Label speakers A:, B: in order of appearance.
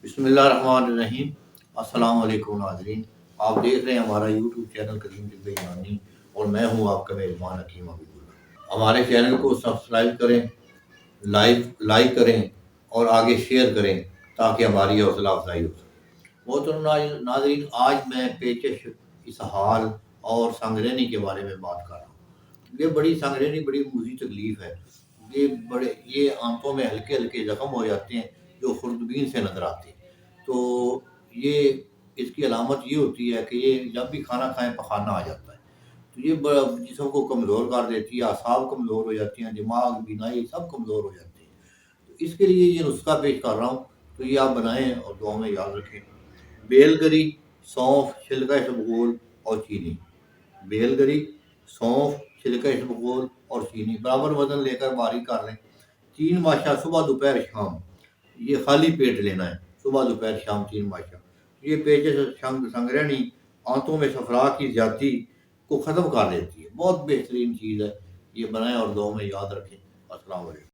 A: बिस्मिल्लाहिर्रहमानिर्रहीम। अस्सलाम वालेकुम नाज़रीन। आप देख रहे हैं हमारा यूट्यूब चैनल करीम तिब्बे ईमानी और मैं हूँ आपका मेज़बान हकीम हबीबुल्लाह। हमारे चैनल को सब्सक्राइब करें, लाइक करें और आगे शेयर करें ताकि हमारी हौसला अफजाई हो सके। मोहतरम नाज़रीन, आज मैं पेचश, इसहाल और संगरेनी के बारे में बात कर रहा हूँ। ये बड़ी संगरेनी बड़ी मुझी तकलीफ़ है। ये आंतों में हल्के हल्के ज़ख्म हो जाते हैं जो खुर्दबीन से नज़र आते हैं। तो ये इसकी अलामत ये होती है कि ये जब भी खाना खाएं पखाना आ जाता है। तो ये जिस्म को कमज़ोर कर देती है, आसाब कमज़ोर हो जाती हैं, दिमाग, बीनाई सब कमज़ोर हो जाती है। तो इसके लिए ये नुस्खा पेश कर रहा हूँ, तो ये आप बनाएं और दुआ में याद रखें। बेलगरी, सौंफ, छिलका इसबगोल और चीनी। बेलगरी, सौंफ, छिलका इसबगोल और चीनी बराबर वजन लेकर बारीक कर लें। 3 माशा सुबह दोपहर शाम, ये खाली पेट लेना है। सुबह दोपहर शाम 3 माशा। ये पेचिश संगरहनी आंतों में सफरा की ज्यादती को ख़त्म कर देती है। बहुत बेहतरीन चीज़ है। ये बनाएं और दुआ में याद रखें। अस्सलाम वालेकुम।